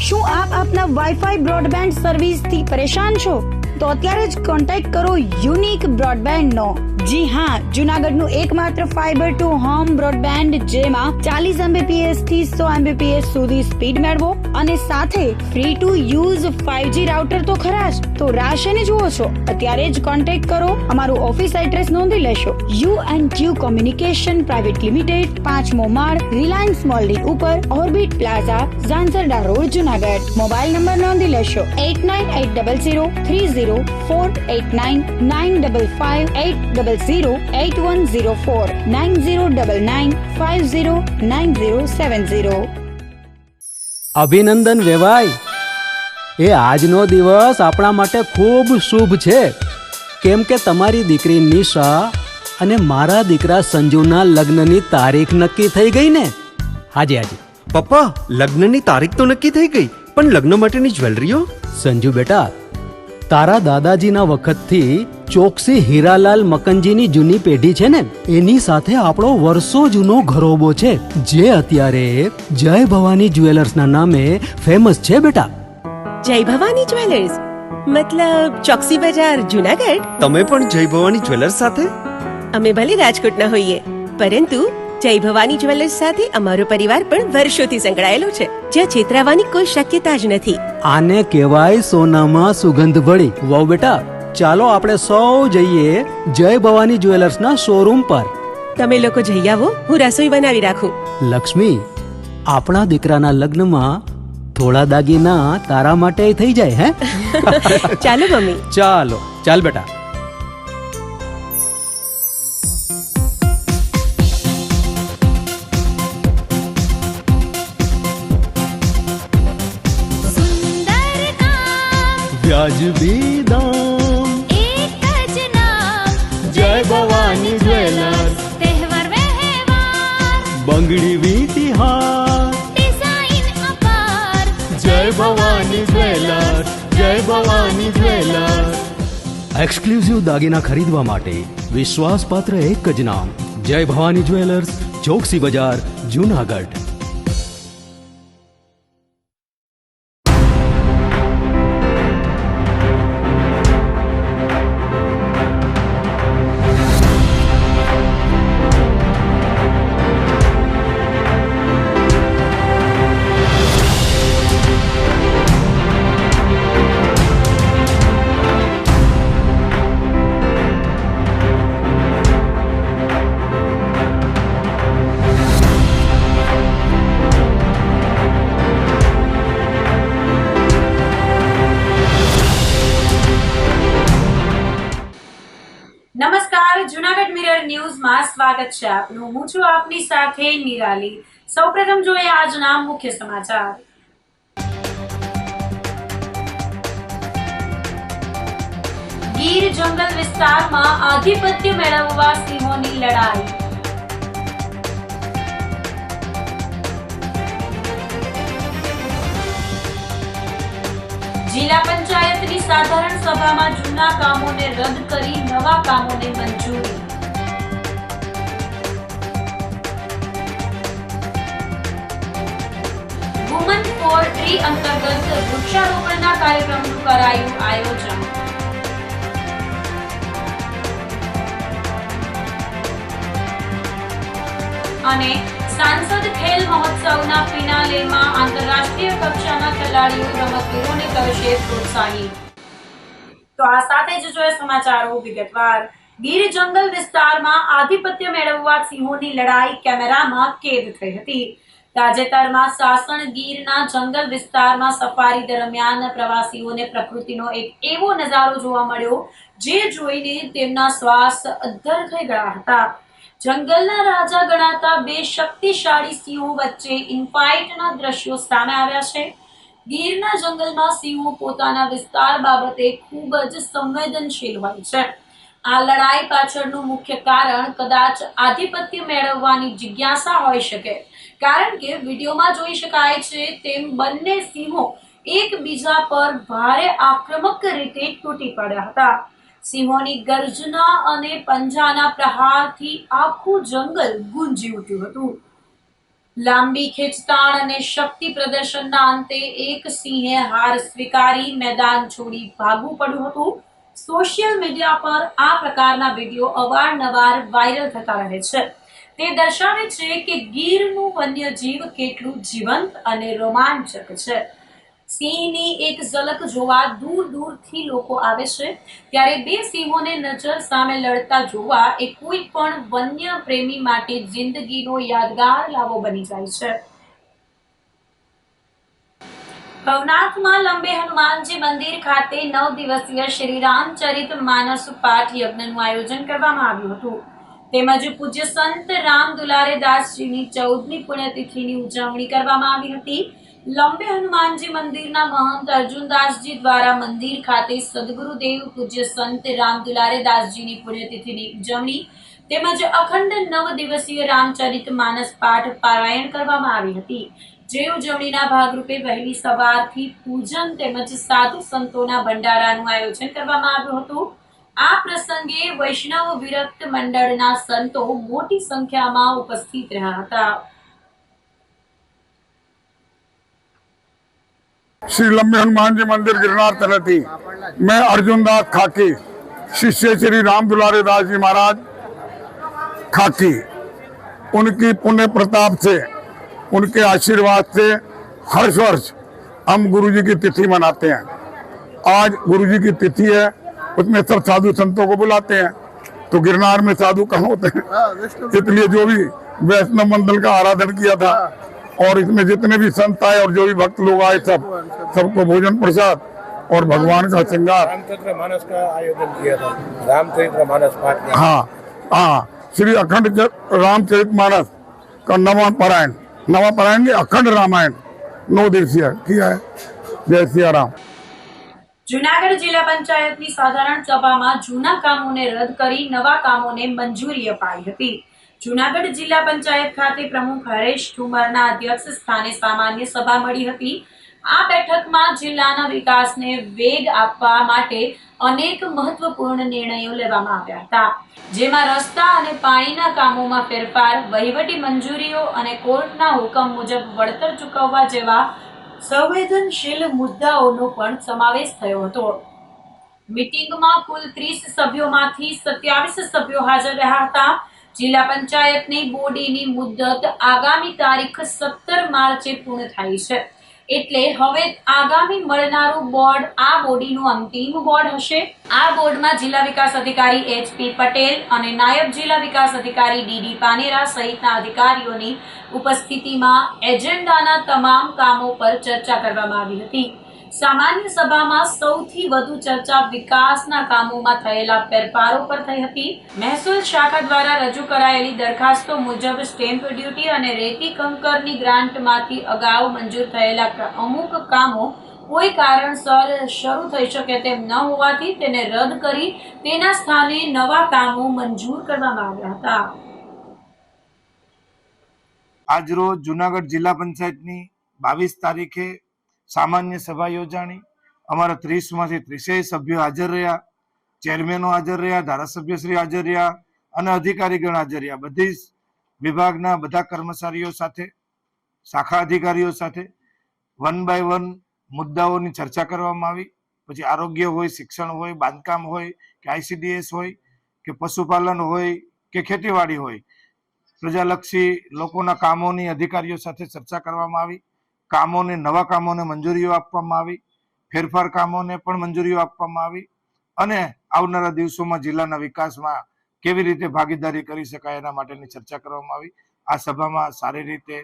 શું આપ આપના વાઈફાઈ બ્રોડબેન્ડ સર્વિસથી પરેશાન છો? તો અત્યારે જ કોન્ટેક્ટ કરો યુનિક બ્રોડબેન્ડનો. જી હા, જુનાગઢનું એકમાત્ર ફાઈબર ટુ હોમ બ્રોડબેન્ડ, જેમાં 40 Mbps થી 100 Mbps સુધી સ્પીડ મેળવો અને સાથે free to use 5G router તો ખરા જ. તો રાહ શેની જુઓ છો? અત્યારે જ કોન્ટેક્ટ કરો. અમારું ઓફિસ એડ્રેસ નોંધી લેશો. U&Q કોમ્યુનિકેશન પ્રાઇવેટ લિમિટેડ, 5મો માળ, રિલાયન્સ મોલની ઉપર, orbit plaza, Zanzarda road, Junagadh. Mobile number નોંધી લેશો 8980030489 95580808104 9099509070. અભિનંદન વેવાય. એ આજનો દિવસ આપણા માટે ખૂબ શુભ છે, કેમ કે તમારી દીકરી નિશા અને મારા દીકરા સંજુના લગ્નની તારીખ નક્કી થઈ ગઈ ને. હાજી હાજી પપ્પા, લગ્નની તારીખ તો નક્કી થઈ ગઈ, પણ લગ્ન માટેની જ્વેલરીઓ? સંજુ બેટા, તારા દાદાજીના વખતથી ચોકસી હીરાલાલ મકનજીની જૂની પેઢી છે ને, એની સાથે આપણો વર્ષો જૂનો ઘરોબો છે, જે અત્યારે જય ભવાની જ્વેલર્સના નામે ફેમસ છે બેટા. જય ભવાની જ્વેલર્સ મતલબ ચોકસી બજાર, જુનાગઢ? તમે પણ જય ભવાની જ્વેલર્સ સાથે? અમે ભલે રાજકોટના હોઈએ, પરંતુ જય ભવાની જ્વેલર્સ સાથે અમારો પરિવાર પણ વર્ષોથી સંકળાયેલો છે, જ્યાં છેતરાવાની કોઈ શક્યતા જ નથી. આને કહેવાય સોનામાં સુગંધ ભળી. વાવ બેટા, ચાલો આપણે સૌ જઈએ જય ભવાની જ્વેલર્સના શોરૂમ પર. તમે લોકો જઈ આવો, હું રસોઈ બનાવી રાખું. લક્ષ્મી, આપણા દીકરાના લગ્નમાં થોડા દાગીના તારા માટે થઈ જાય. હે ચાલો મમ્મી. ચાલો ચાલ બેટા. વ્યાજબી દામ, એક જ નામ, જય ભવાની જ્વેલર્સ. તહેવાર વ્યવહાર, બંગડી વીંટી હાર, ડિઝાઇન અપાર, જય ભવાની જ્વેલર્સ, જય ભવાની જ્વેલર્સ. એક્સક્લુઝિવ દાગીના ખરીદવા માટે વિશ્વાસપાત્ર એક જ નામ, જય ભવાની જ્વેલર્સ, ચોકસી બજાર, જુનાગઢ. નમસ્કાર, જુનાગઢ મિરર ન્યૂઝમાં સ્વાગત છે આપનું. હું છું આપની સાથે નિરાલી. સૌપ્રથમ જોઈએ આજના મુખ્ય સમાચાર. ગીર જંગલ વિસ્તારમાં આધિપત્ય મેળવવા સિંહોની લડાઈ. જિલ્લા પંચાયતની સાધારણ સભામાં જૂના કામોને રદ કરી નવા કામોને મંજૂરી. વુમન ફોર ટ્રી અંતર્ગત વૃક્ષારોપણના કાર્યક્રમનું કરાયું આયોજન. અને સાંસદ ખેલ મહોત્સવના ફિનાલેમાં આંતરરાષ્ટ્રીય કક્ષાના ખેલાડીઓ રમતવીરોને કરશે પ્રોત્સાહિત. તો આ સાથે જ જોઈએ સમાચારો વિગતવાર. ગીર જંગલ વિસ્તારમાં આધિપત્ય મેળવવા સિંહોની લડાઈ કેમેરામાં કેદ થઈ હતી. તાજેતરમાં સાસણ ગીરના જંગલ વિસ્તારમાં સફારી દરમિયાન પ્રવાસીઓને પ્રકૃતિનો એક એવો નજારો જોવા મળ્યો, જે જોઈને તેમના શ્વાસ અદ્ધર થઈ ગયા હતા. જંગલના રાજા ગણાતા બે શક્તિશાળી સિંહો વચ્ચે ઇનફાઇટના દ્રશ્યો સામે આવ્યા છે. ગીરના જંગલમાં સિંહો પોતાના વિસ્તાર બાબતે ખૂબ જ સંવેદનશીલ હોય છે. આ લડાઈ પાછળનું મુખ્ય કારણ કદાચ આધિપત્ય મેળવવાની જિજ્ઞાસા હોઈ શકે, કારણ કે વિડીયોમાં જોઈ શકાય છે તેમ બંને સિંહો એકબીજા પર ભારે આક્રમક રીતે તૂટી પડ્યા હતા. સિંહોની ગર્જના અને પંજાના પ્રહારથી આખું જંગલ ગુંજી ઉઠ્યું હતું. લાંબી ખેંચતાણ અને શક્તિ પ્રદર્શનના અંતે એક સિંહે હાર સ્વીકારી મેદાન છોડી ભાગવું પડ્યું હતું. સોશિયલ મીડિયા પર આ પ્રકારના વિડીયો અવારનવાર વાયરલ થતા રહે છે. તે દર્શાવે છે કે ગીરનું વન્યજીવ કેટલું જીવંત અને રોમાંચક છે. સિંહની એક ઝલક જોવા દૂર દૂરથી લોકો આવે છે, ત્યારે બે સિંહોને નજર સામે લડતા જોવા એ કોઈ પણ વન્ય પ્રેમી માટે જિંદગીનો યાદગાર લાવો બની જાય છે. ભવનાથમાં લંબે હનુમાનજી મંદિર ખાતે 9 દિવસીય શ્રી રામચરિત માનસ પાઠ યજ્ઞનું આયોજન કરવામાં આવ્યું હતું. તેમજ પૂજ્ય સંત રામ દુલારે દાસજીની 14મી પુણ્યતિથિની ઉજવણી કરવામાં આવી હતી. લંબે હનુમાનજી મંદિરના મહંત અર્જુનદાસજી દ્વારા મંદિર ખાતે સદગુરુદેવ પૂજ્ય સંત રામ દુલારે દાસજીની પુણ્યતિથિની ઉજવણી તેમજ અખંડ 9 દિવસીય રામચરિત માનસ પાઠ પારાયણ કરવામાં આવી હતી. જે ઉજવણીના ભાગરૂપે વહેલી સવારથી પૂજન તેમજ સાધુ સંતોના ભંડારાનું આયોજન કરવામાં આવ્યું હતું. આ પ્રસંગે વૈષ્ણવ વિરક્ત મંડળના સંતો મોટી સંખ્યામાં ઉપસ્થિત રહ્યા હતા. श्री लंबे हनुमान जी मंदिर गिरनार तलहटी मैं अर्जुनदास खाकी शिष्य श्री राम दुलारे दास जी महाराज खाकी, उनकी पुण्य प्रताप से उनके आशीर्वाद से हर वर्ष हम गुरु जी की तिथि मनाते हैं. आज गुरु जी की तिथि है, उसमें सब साधु संतों को बुलाते हैं. तो गिरनार में साधु कहाँ होते हैं, इसलिए जो भी वैष्णव मंडल का आराधन किया था और इसमें जितने भी संत आए और जो भी भक्त लोग आए सबको भोजन प्रसाद और भगवान का श्रृंगार रामचरित मानस का आयोजन किया था. रामचरित मानस पाठ में हाँ हाँ श्री अखंड रामचरित मानस का नवा पारायण के अखंड रामायण 9 दिवसीय किया है. जय सिया राम. જૂનાગઢ જિલ્લા પંચાયતની સાધારણ સભામાં જૂના કામોને રદ કરી નવા કામોને મંજૂરી અપાઈ હતી. જૂનાગઢ જિલ્લા પંચાયત ખાતે પ્રમુખ હરેશ ઠુમરના અધ્યક્ષ સ્થાને સામાન્ય સભા મળી હતી. આ બેઠકમાં જિલ્લાના વિકાસને વેગ આપવા માટે અનેક મહત્વપૂર્ણ નિર્ણયો લેવામાં આવ્યા હતા, જેમાં રસ્તા અને પાણીના કામોમાં ફેરફાર, વહીવટી મંજૂરીઓ અને કોર્ટના હુકમ મુજબ વળતર ચૂકવવા જેવા સંવેદનશીલ મુદ્દાઓનો પણ સમાવેશ થયો હતો. મીટિંગમાં કુલ 30 સભ્યોમાંથી 27 સભ્યો હાજર રહ્યા હતા. જિલ્લા પંચાયતની બોડીની મુદત આગામી તારીખ 17 માર્ચે પૂર્ણ થાય છે, એટલે હવે આગામી મળનારું બોર્ડ આ બોડીનું અંતિમ બોર્ડ હશે. આ બોર્ડમાં જિલ્લા વિકાસ અધિકારી HP પટેલ અને નાયબ જિલ્લા વિકાસ અધિકારી DD પાનેરા સહિતના અધિકારીઓની ઉપસ્થિતિમાં એજન્ડાના તમામ કામો પર ચર્ચા કરવામાં આવી હતી. સામાન્ય સભામાં સૌથી વધુ ચર્ચા વિકાસના કામોમાં થયેલા ફેરફારો પર થઈ હતી. મહેસૂલ શાખા દ્વારા રજૂ કરાયેલી દરખાસ્તો મુજબ સ્ટેમ્પ ડ્યુટી અને રેતી કંકરની ગ્રાન્ટમાંથી અગાઉ મંજૂર થયેલા અમુક કામો કોઈ કારણસર શરૂ થઈ શકે તેમ ન હોવાથી તેને રદ કરી તેના સ્થાને નવા કામો મંજૂર કરવામાં આવ્યા હતા. આજરોજ જુનાગઢ જિલ્લા પંચાયતની 22 તારીખે સામાન્ય સભા યોજાણી. અમારા 30માંથી 30 સભ્યો હાજર રહ્યા, ચેરમેનો હાજર રહ્યા, ધારાસભ્યશ્રી હાજર રહ્યા અને અધિકારીગણ હાજર રહ્યા. બધી વિભાગના બધા કર્મચારીઓ સાથે, શાખા અધિકારીઓ સાથે 1 by 1 મુદ્દાઓની ચર્ચા કરવામાં આવી. પછી આરોગ્ય હોય, શિક્ષણ હોય, બાંધકામ હોય કે ICDS હોય કે પશુપાલન હોય કે ખેતીવાડી હોય, પ્રજાલક્ષી લોકોના કામોની અધિકારીઓ સાથે ચર્ચા કરવામાં આવી. કામોને, નવા કામોને મંજૂરીઓ આપવામાં આવી, ફેરફાર કામોને પણ મંજૂરીઓ આપવામાં આવી અને આવનારા દિવસોમાં જિલ્લાના વિકાસમાં કેવી રીતે ભાગીદારી કરી શકાય એના માટેની ચર્ચા કરવામાં આવી. આ સભામાં સારી રીતે,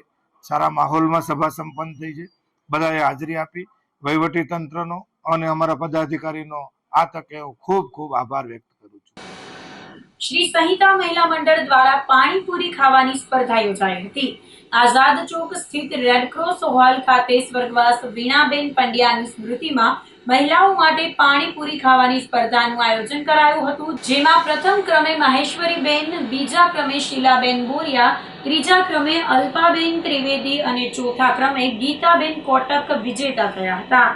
સારા માહોલમાં સભા સંપન્ન થઈ છે. બધાએ હાજરી આપી. વહીવટી તંત્રનો અને અમારા પદાધિકારીનો આ તકે હું ખૂબ ખૂબ આભાર વ્યક્ત કરું છું. શ્રી સંહિતા મહિલા મંડળ દ્વારા પાણીપુરી ખાવાની સ્પર્ધા યોજાઈ હતી. આઝાદ ચોક સ્થિત રેડક્રોસ હોલ ખાતે સ્વર્ગવાસ વીણાબેન પંડ્યાની સ્મૃતિમાં મહિલાઓ માટે પાણીપુરી ખાવાની સ્પર્ધાનું આયોજન કરાયું હતું, જેમાં પ્રથમ ક્રમે મહેશ્વરીબેન, બીજા ક્રમે શીલાબેન બોરિયા, ત્રીજા ક્રમે અલ્પાબેન ત્રિવેદી અને ચોથા ક્રમે ગીતાબેન કોટક વિજેતા થયા હતા.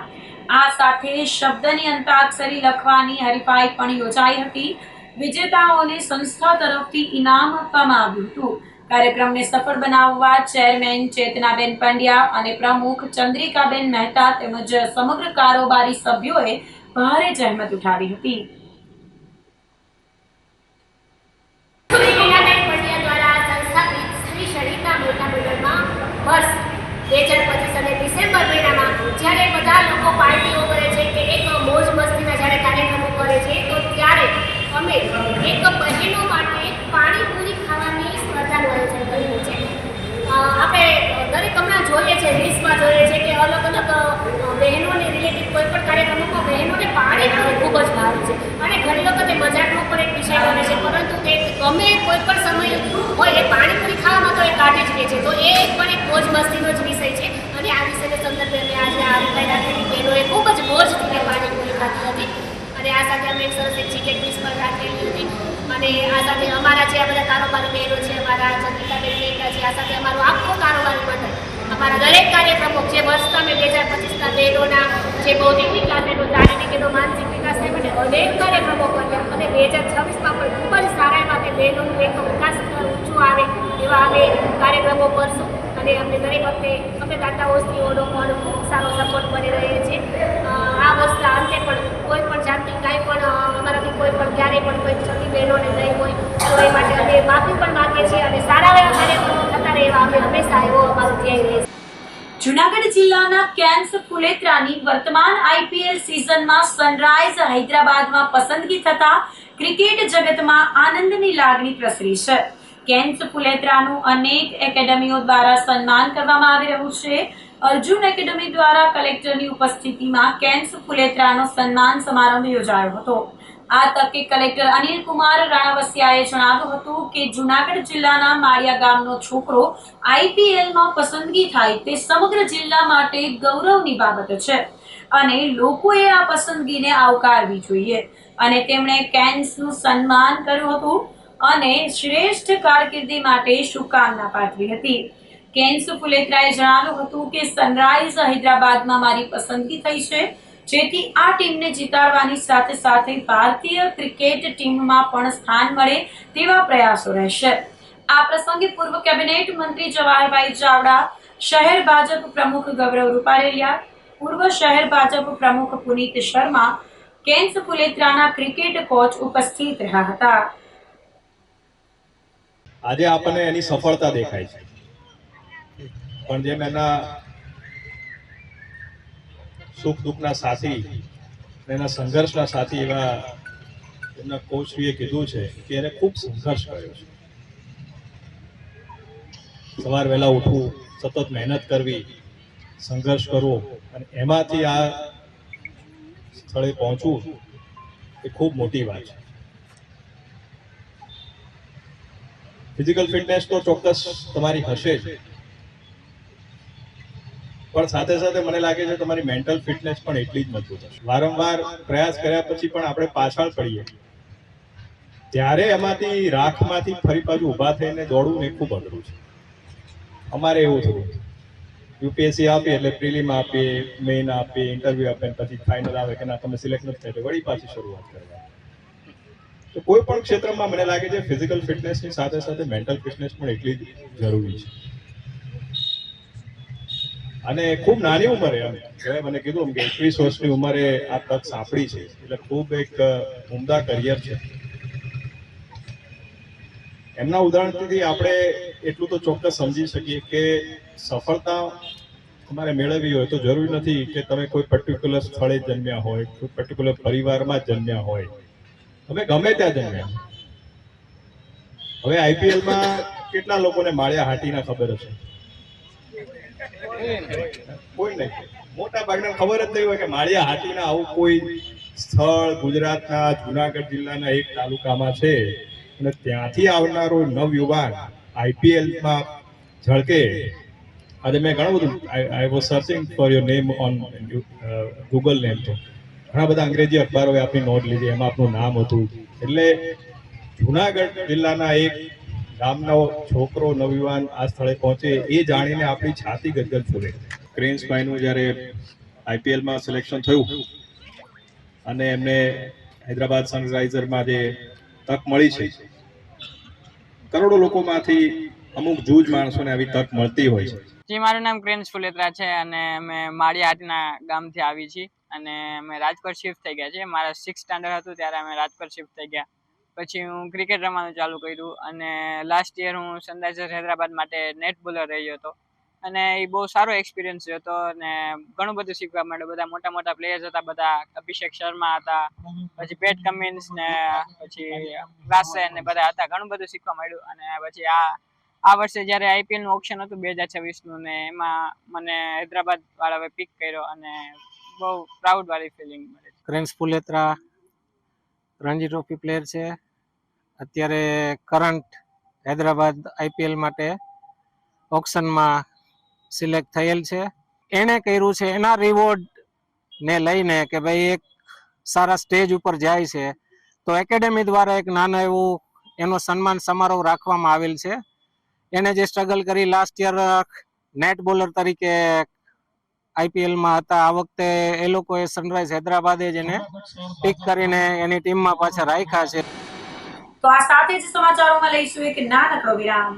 આ સાથે શબ્દની અંતાક્ષરી લખવાની હરીફાઈ પણ યોજાઈ હતી. વિજેતાઓને સંસ્થા તરફથી ઇનામ આપવામાં આવ્યું હતું. કાર્યક્રમને સફળ બનાવવા ચેરમેન ચેતનાબેન પંડ્યા અને પ્રમુખ ચંદ્રિકાબેન મહેતા તેમજ સમગ્ર કારોબારી સભ્યોએ ભારે જહેમત ઉઠાવી હતી. દ્વારા સંસ્થાપિત શ્રી સરિતા મોટા મંડળમાં વર્ષ 2025 અને ડિસેમ્બર મહિનામાં જ્યારે બધા લોકો પાર્ટીઓ કરે છે કે એક મોજ મસ્તીના જ્યારે કાર્યક્રમો કરે છે તો ત્યારે અમે એક બહેનો માટે પાણીપુરી ખાવાની સ્પર્ધાનું આયોજન કર્યું છે. આપણે દરેક હમણાં જોઈએ છે, રીલ્સમાં જોઈએ છે કે અલગ અલગ બહેનોને રિલેટેડ કોઈ પણ કાર્યક્રમોમાં બહેનોને પાણીપુરી ખૂબ જ ભાવે છે અને ઘણી વખતે મજાકનો પણ એક વિષય બને છે, પરંતુ તે ગમે કોઈ પણ સમય હોય એ પાણીપુરી ખાવામાં તો એ કાઢી જ લે છે. તો એ પણ એક મોજ મસ્તીનો જ વિષય છે અને આ વિષયને સંદર્ભે અમે આજે આ હરીફાઈ રાખેલી બહેનોએ ખૂબ જ મોજથી પાણીપુરી ખાધી હતી અને આ સાથે અમે એક સરસ એક ચીકેટ ક્વિઝ પણ રાખેલી હતી અને આ સાથે અમારા જે આ બધા કારોબારી બહેનો છે, અમારા ચંદ્રિકાબેન મહેતા છે, આ સાથે અમારું આખું કારોબારી મંડળ અમારા દરેક કાર્યક્રમો જે વર્ષ અમે 2025ના બહેનોના જે બૌદ્ધિક વિકાસ એનો શારીરિક એનો માનસિક વિકાસ થાય માટે અનેક કાર્યક્રમો કર્યા અને 2026માં પણ ખૂબ જ સારા એવા કે બહેનોનું એક વિકાસ ઊંચું આવે એવા અમે કાર્યક્રમો કરશું અને અમને દરેક વખતે અમે દાતાઓશ્રીઓનો પણ ખૂબ સારો સપોર્ટ મળી રહ્યો છે. આ વર્ષના અંતે પણ કોઈ પણ જાતની કાંઈ પણ અમારાથી કોઈ પણ ક્યારેય પણ કોઈ ક્ષતિ બહેનોને નહીં હોય તો એ માટે અમે માફી પણ માગીએ છીએ અને સારા એવા કાર્યક્રમો થતા રહે એવા અમે હંમેશા એવો અમારું ધ્યેય રહેશે. જૂનાગઢ જિલ્લાના કેન્સ ફુલેત્રાની વર્તમાન IPL સિઝનમાં સનરાઇઝ હૈદરાબાદમાં પસંદગી થતા ક્રિકેટ જગતમાં આનંદની લાગણી પ્રસરી છે. કેન્સ ફુલેત્રાનું અનેક એકેડમીઓ દ્વારા સન્માન કરવામાં આવી રહ્યું છે. અર્જુન એકેડમી દ્વારા કલેક્ટરની ઉપસ્થિતિમાં કેન્સ ફુલેત્રાનો સન્માન સમારંભ યોજાયો હતો. આ તકે કલેક્ટર અનિલ કુમાર રાણાવસિયાએ જણાવ્યું હતું કે જૂનાગઢ જિલ્લાના માળિયા ગામનો છોકરો IPLમાં પસંદગી થાય તે સમગ્ર જિલ્લા માટે ગૌરવની બાબત છે અને લોકોએ આ પસંદગીને આવકારવી જોઈએ અને તેમણે કેન્સનું સન્માન કર્યું હતું અને શ્રેષ્ઠ કારકિર્દી માટે શુભકામના પાઠવી હતી. કેન્સ ફુલેત્રાએ જણાવ્યું હતું કે સનરાઇઝ હૈદરાબાદમાં મારી પસંદગી થઈ છે જેથી આ ટીમને જીતાડવાની સાથે સાથે ભારતીય ક્રિકેટ ટીમમાં પણ સ્થાન મળે તેવા પ્રયાસો રહેશે. આ પ્રસંગે પૂર્વ કેબિનેટ મંત્રી જવાહરભાઈ ચાવડા, શહેર ભાજપ પ્રમુખ ગૌરવ રૂપારેલિયા, પૂર્વ શહેર ભાજપ પ્રમુખ પુનિત શર્મા, કેન્સ ફુલેત્રાના ક્રિકેટ કોચ ઉપસ્થિત રહ્યા હતા. આજે આપણને એની સફળતા દેખાય છે, પણ જેમ એના સુખ દુઃખના સાથી, એના સંઘર્ષના સાથી એવા એમના કોચશ્રીએ કીધું છે કે એને ખૂબ સંઘર્ષ કર્યો છે. સવાર વહેલા ઉઠવું, સતત મહેનત કરવી, સંઘર્ષ કરવો અને એમાંથી આ સ્થળે પહોંચવું એ ખૂબ મોટી વાત છે. ફિઝિકલ ફિટનેસ તો ચોક્કસ તમારી હશે જ, પણ સાથે સાથે મને લાગે છે તમારી મેન્ટલ ફિટનેસ પણ એટલી જ મજબૂત હશે. વારંવાર પ્રયાસ કર્યા પછી પણ આપણે પાછળ પડીએ ત્યારે એમાંથી રાખમાંથી ફરી પાછું ઊભા થઈને દોડવું એ ખૂબ અઘરું છે. અમારે એવું થયું, UPSC આપીએ એટલે પ્રિલિમ આપીએ, મેઇન આપીએ, ઇન્ટરવ્યુ આપીએ, પછી ફાઇનલ આવે કે ના તમે સિલેક્ટ નથી થાય, વળી પાછી શરૂઆત કરવાની. તો કોઈ પણ ક્ષેત્રમાં મને લાગે છે ફિઝિકલ ફિટનેસની સાથે સાથે મેન્ટલ ફિટનેસ પણ એટલી જ જરૂરી છે. અને ખૂબ નાની ઉંમરે મને કીધું કે 21 વર્ષની ઉંમરે આ તક સાંપડી છે એટલે ખૂબ એક ઉમદા કરિયર છે. એમના ઉદાહરણથી આપણે એટલું તો ચોક્કસ સમજી શકીએ કે સફળતા તમારે મેળવવી હોય તો જરૂરી નથી કે તમે કોઈ પર્ટિક્યુલર સ્થળે જન્મ્યા હોય, કોઈ પર્ટિક્યુલર પરિવારમાં જન્મ્યા હોય, તમે ગમે ત્યાં જન્મ્યા. હવે IPLમાં કેટલા લોકોને માળિયા હાટીના ખબર હશે? કોઈ નહીં. મોટા ભાગના ખબર જ નહીં હોય કે માળિયા હાટીના આવું કોઈ સ્થળ ગુજરાતના જુનાગઢ જિલ્લાના એક તાલુકામાં છે અને ત્યાંથી આવનારો નવયુવાન IPLમાં ઝળકે. આજે મેં ઘણું બધું I was searching for your name on Google name, તો ઘણા બધા અંગ્રેજી અખબારોએ આપની નોંધ લીધી, એમાં આપનું નામ હતું. એટલે જુનાગઢ જિલ્લાના એક ગામનો છોકરો નવયુવાન આ સ્થળે પહોંચે એ જાણીને આપણી છાતી ગદગદ ફૂલે. ક્રેન્સભાઈનું જ્યારે IPLમાં સિલેક્શન થયું અને એમને હૈદરાબાદ સનરાઇઝરમાં જે તક મળી છે, કરોડો લોકોમાંથી અમુક જૂજ માણસોને આવી તક મળતી હોય છે. જી, મારું નામ ક્રેન્સ ફુલેત્રા છે અને અમે માળિયાહાટીના ગામથી આવી છીએ અને અમે રાજકોટ શિફ્ટ થઈ ગયા છીએ. મારા 6th સ્ટાન્ડર્ડ હતું ત્યારે અમે રાજકોટ શિફ્ટ થઈ ગયા. પછી હું ક્રિકેટ રમવાનું ચાલુ કર્યું અને લાસ્ટ યર હું સનરાઇઝર્સ હૈદરાબાદ માટે નેટ બોલર રહ્યો હતો અને એ બહુ સારો એક્સપિરિયન્સ હતો અને ઘણું બધું શીખવા મળ્યું. બધા મોટા મોટા પ્લેયર્સ હતા, બધા અભિષેક શર્મા હતા, પછી પેટ કમિન્સ ને પછી ક્લાસેન ને બધા હતા. ઘણું બધું શીખવા મળ્યું અને પછી આ વર્ષે જ્યારે આઈપીએલ નું ઓપ્શન હતું 2026 નું ને એમાં મને હૈદરાબાદ વાળાએ પિક કર્યો અને બહુ પ્રાઉડ વાળી ફિલિંગ મળે. ક્રેન્સ ફુલેત્રા રણજી ટ્રોફી પ્લેયર છે. અત્યારે કરંટ હૈદરાબાદ આઈપીએલ માટે ઓપ્શનમાં સિલેક્ટ થયેલ છે. એણે કર્યું છે એના રિવોર્ડ ને લઈને કે ભાઈ એક સારા સ્ટેજ ઉપર જાય છે તો એકેડેમી દ્વારા એક નાનો એવું એનો સન્માન સમારોહ રાખવામાં આવેલ છે. એને જે સ્ટ્રગલ કરી લાસ્ટ યર નેટ બોલર તરીકે આઈપીએલમાં હતા, આ વખતે એ લોકોએ સનરાઇઝ હૈદરાબાદે જ એને પિક કરીને એની ટીમમાં પાછા રાખ્યા છે. તો આ સાથે જ સમાચારોમાં લઈશું એક નાનકડો વિરામ.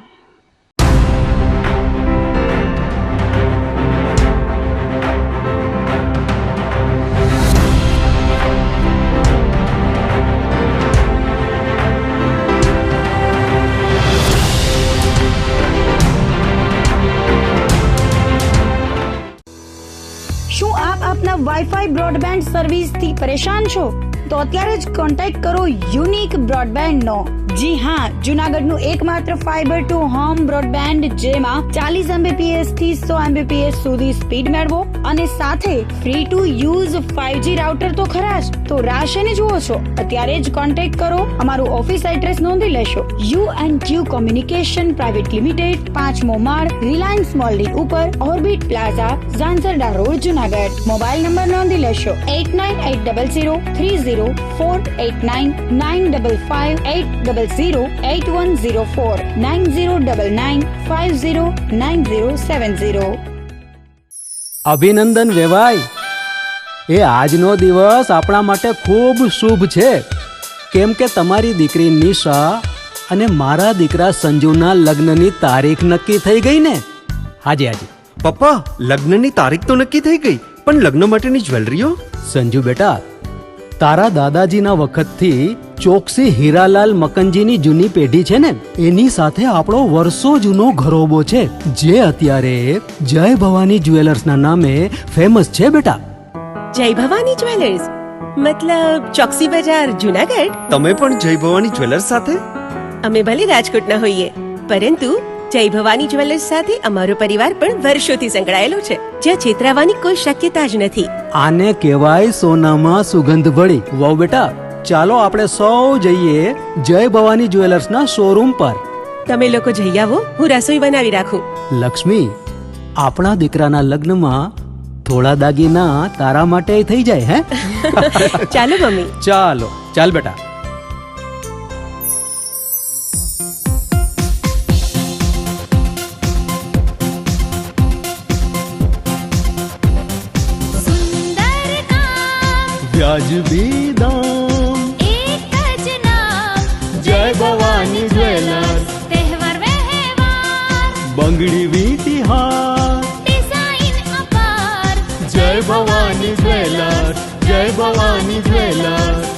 શું આપ આપના વાઈફાઈ બ્રોડબેન્ડ સર્વિસથી પરેશાન છો? તો અત્યારે જ કોન્ટેક્ટ કરો યુનિક બ્રોડબેન્ડ નો. જી હા, જુનાગઢનું એકમાત્ર ફાઈબર ટુ હોમ બ્રોડબેન્ડ જેમાં 40 Mbps થી 100 Mbps સુધી સ્પીડ મેળવો અને સાથે free to use 5G router તો ખરા જ. તો રાહ શેને જુઓ છો? અત્યારે જ કોન્ટેક્ટ કરો. અમારું ઓફિસ એડ્રેસ નોંધી લેશો. U&Q કોમ્યુનિકેશન પ્રાઇવેટ લિમિટેડ, 5મો માળ, રિલાયન્સ મોલની ઉપર, orbit plaza, Zanzarda road, Junagadh. Mobile number નોંધી લેશો 89803048995580808104 9099509070. અભિનંદન વેવાય. એ આજનો દિવસ આપણા માટે ખૂબ શુભ છે કેમ કે તમારી દીકરી નિશા અને મારા દીકરા સંજુના લગ્નની તારીખ નક્કી થઈ ગઈ ને. હાજી હાજી પપ્પા, લગ્નની તારીખ તો નક્કી થઈ ગઈ, પણ લગ્ન માટેની જ્વેલરીઓ? સંજુ બેટા, તારા દાદાજીના વખતથી ચોકસી હીરાલાલ મકનજીની જૂની પેઢી છે ને એની સાથે આપણો વર્ષો જૂનો ઘરોબો છે જે અત્યારે જય ભવાની જ્વેલર્સના નામે ફેમસ છે બેટા. જય ભવાની જ્વેલર્સ મતલબ ચોકસી બજાર જુનાગઢ? તમે પણ જય ભવાની જ્વેલર્સ સાથે? અમે ભલે રાજકોટના હોઈએ પરંતુ જય ભવાની જ્વેલર્સ સાથે અમારો પરિવાર પણ વર્ષોથી સંકળાયેલો છે, જ્યાં છેતરાવાની કોઈ શક્યતા જ નથી. આને કહેવાય સોનામાં સુગંધ ભળી. વાવ બેટા, ચાલો આપણે સૌ જઈએ જય ભવાની જ્વેલર્સના શોરૂમ પર. તમે લોકો જઈ આવો, હું રસોઈ બનાવી રાખું. લક્ષ્મી, આપણા દીકરાના લગ્નમાં થોડા દાગીના તારા માટે થઈ જાય. હે ચાલો મમ્મી. ચાલો ચાલ બેટા. વ્યાજબી દામ, એક જ નામ, જય ભવાની જ્વેલર્સ. તહેવાર વ્યવહાર, બંગડી વીટી હાર, ડિઝાઇન અપાર, જય ભવાની જ્વેલર્સ, જય ભવાની જ્વેલર્સ.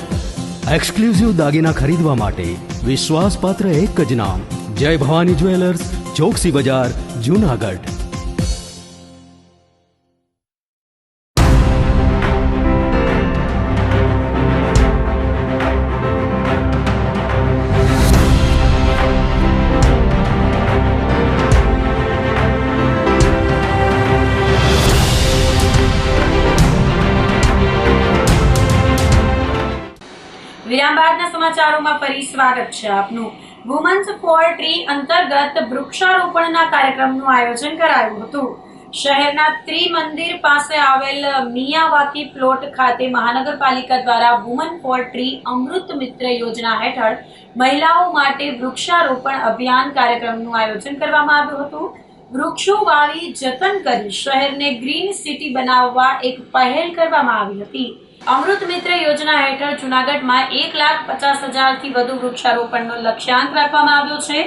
એક્સક્લુઝિવ દાગીના ખરીદવા માટે વિશ્વાસપાત્ર એક જ નામ, જય ભવાની જ્વેલર્સ, ચોકસી બજાર, જુનાગઢ. વિરામ બાદના સમાચારોમાં ફરી સ્વાગત છે આપનું. વુમન્સ ફોર ટ્રી અંતર્ગત વૃક્ષારોપણના કાર્યક્રમનું આયોજન કરાયું હતું. શહેરના ત્રિમંદિર પાસે આવેલ મિયાવાકી પ્લોટ ખાતે મહાનગરપાલિકા દ્વારા વુમન ફોર ટ્રી અમૃત મિત્ર યોજના હેઠળ મહિલાઓ માટે વૃક્ષારોપણ અભિયાન કાર્યક્રમનું આયોજન કરવામાં આવ્યું હતું. વૃક્ષો વાવી જતન કરી શહેરને ગ્રીન સિટી બનાવવા એક પહેલ કરવામાં આવી હતી. અમૃત મિત્ર યોજના હેઠળ જુનાગઢમાં 1,50,000 થી વધુ વૃક્ષારોપણનો લક્ષ્યાંક રાખવામાં આવ્યો છે.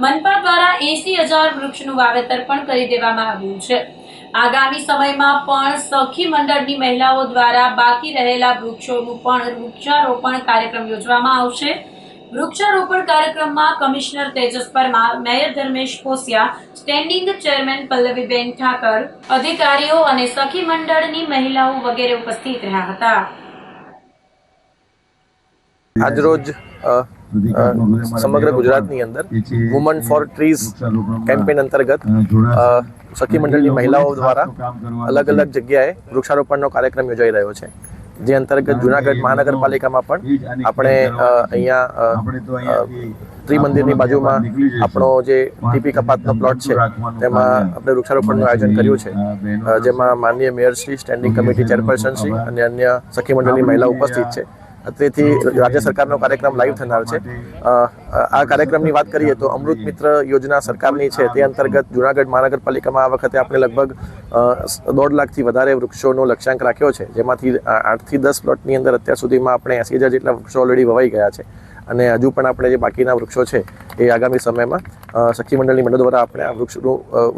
મનપા દ્વારા 80,000 વૃક્ષનું વાવેતર પણ કરી દેવામાં આવ્યું છે. આગામી સમયમાં પણ સખી મંડળની મહિલાઓ દ્વારા બાકી રહેલા વૃક્ષોનું પણ વૃક્ષારોપણ કાર્યક્રમ યોજવામાં આવશે. વૃક્ષારોપણ કાર્યક્રમમાં commissioner Tejas Parmar, mayor Dharmesh Kosiya, standing chairman Pallaviben Thakar, અધિકારીઓ અને સખી મંડળની મહિલાઓ વગેરે ઉપસ્થિત રહ્યા હતા. આજરોજ સમગ્ર ગુજરાતની અંદર વુમન ફોર ટ્રીઝ કેમ્પેન અંતર્ગત સખી મંડળની મહિલાઓ દ્વારા અલગ અલગ જગ્યાએ વૃક્ષારોપણનો કાર્યક્રમ યોજાઈ રહ્યો છે. જે અંતર્ગત જુનાગઢ મહાનગરપાલિકામાં પણ આપણે અહીંયા ત્રિમંદિરની બાજુમાં આપણો જે ટીપી કપાતનો પ્લોટ છે તેમાં આપણે વૃક્ષારોપણનું આયોજન કર્યું છે, જેમાં માનનીય મેયરશ્રી, સ્ટેન્ડિંગ કમિટી ચેરપર્સનશ્રી અને અન્ય સખી મંડળની મહિલા ઉપસ્થિત છે. તેથી રાજ્ય સરકારનો કાર્યક્રમ લાઈવ થનાર છે. આ કાર્યક્રમની વાત કરીએ તો અમૃત મિત્ર યોજના સરકારની છે, તે અંતર્ગત જુનાગઢ મહાનગરપાલિકામાં આ વખતે આપણે લગભગ 1.5 લાખથી વધારે વૃક્ષોનો લક્ષ્યાંક રાખ્યો છે, જેમાંથી 8 થી 10 પ્લોટની અંદર અત્યાર સુધીમાં આપણે 80,000 જેટલા વૃક્ષો ઓલરેડી વવાઈ ગયા છે. અને હજુ પણ આપણે જે બાકીના વૃક્ષો છે એ આગામી સમયમાં સખી મંડળની મંડળ દ્વારા આપણે આ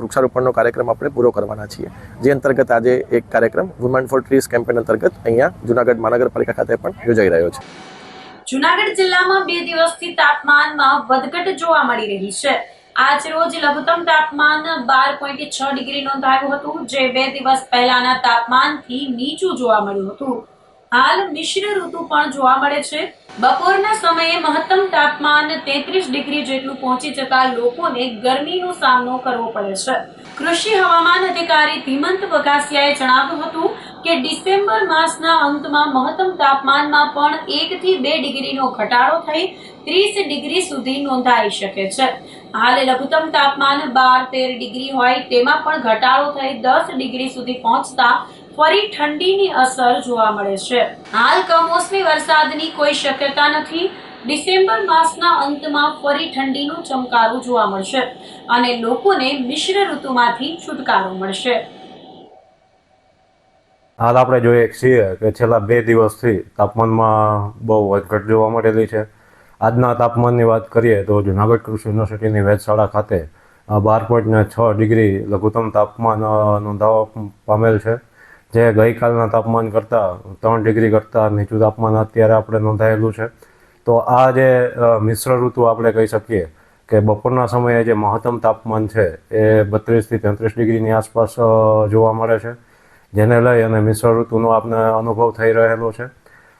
વૃક્ષારોપણનો કાર્યક્રમ આપણે પૂરો કરવાના છીએ. જે અંતર્ગત આજે એક કાર્યક્રમ વુમન ફોર ટ્રીઝ કેમ્પેન અંતર્ગત અહીંયા જુનાગઢ મહાનગરપાલિકા ખાતે પણ યોજાઈ રહ્યો છે. જુનાગઢ જિલ્લામાં 2 દિવસથી તાપમાનમાં વધઘટ જોવા મળી રહી છે. આજ રોજ લઘુત્તમ તાપમાન 12.6 ડિગ્રી નોંધાયું હતું, જે 2 દિવસ પહેલાના તાપમાનથી નીચું જોવા મળ્યું હતું. હાલ મિશ્ર ઋતુ પણ જોવા મળે છે. બપોરના સમયે મહત્તમ તાપમાન 33 ડિગ્રી જેટલું પહોંચી જતા લોકોને ગરમીનો સામનો કરવો પડે છે. કૃષિ હવામાન અધિકારી ધીમંત વઘાસિયાએ જણાવ્યું હતું કે ડિસેમ્બર માસના અંતમાં મહત્તમ તાપમાનમાં પણ 1 થી 2 ડિગ્રીનો ઘટાડો થઈ 30 ડિગ્રી સુધી નોંધાઈ શકે છે. હાલ લઘુત્તમ તાપમાન 12-13 ડિગ્રી હોય તેમાં પણ ઘટાડો થઈ 10 ડિગ્રી સુધી પહોંચતા ફરી ઠંડીની અસર જોવા મળે છે. હાલ કમોસમી વરસાદની કોઈ શક્યતા નથી. ડિસેમ્બર માસના અંતમાં ફરી ઠંડીનું ચમકારું જોવા મળશે અને લોકોને મિશ્ર ઋતુમાંથી છુટકારો મળશે. હાલ આપણે જોઈએ છીએ કે છેલ્લા 2 દિવસથી તાપમાનમાં બહુ વધઘટ જોવા મળેલી છે. આજના તાપમાનની વાત કરીએ તો જુનાગઢ કૃષિ યુનિવર્સિટીની વેધશાળા ખાતે 12.6 ડિગ્રી લઘુત્તમ તાપમાન નોંધાવા પામેલ છે, જે ગઈકાલના તાપમાન કરતાં 3 ડિગ્રી કરતાં નીચું તાપમાન અત્યારે આપણે નોંધાયેલું છે. તો આ જે મિશ્ર ઋતુ આપણે કહી શકીએ કે બપોરના સમયે જે મહત્તમ તાપમાન છે એ 32 થી 33 ડિગ્રીની આસપાસ જોવા મળે છે, જેને લઈ અને મિશ્ર ઋતુનો આપણે અનુભવ થઈ રહેલો છે.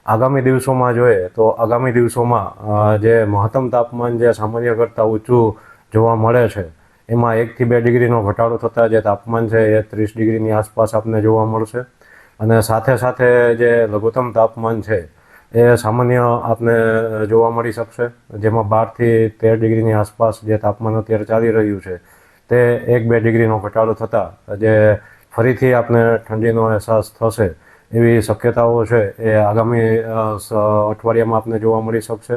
આગામી દિવસોમાં જોઈએ તો આગામી દિવસોમાં જે મહત્તમ તાપમાન જે સામાન્ય કરતાં ઊંચું જોવા મળે છે એમાં 1 થી 2 ડિગ્રીનો ઘટાડો થતાં જે તાપમાન છે એ 30 ડિગ્રીની આસપાસ આપને જોવા મળશે. અને સાથે સાથે જે લઘુત્તમ તાપમાન છે એ સામાન્ય આપને જોવા મળી શકશે, જેમાં 12 થી 13 ડિગ્રીની આસપાસ જે તાપમાન અત્યારે ચાલી રહ્યું છે તે 1-2 ડિગ્રીનો ઘટાડો થતાં જે ફરીથી આપને ઠંડીનો અહેસાસ થશે એવી શક્યતાઓ છે એ આગામી અઠવાડિયામાં આપને જોવા મળી શકશે.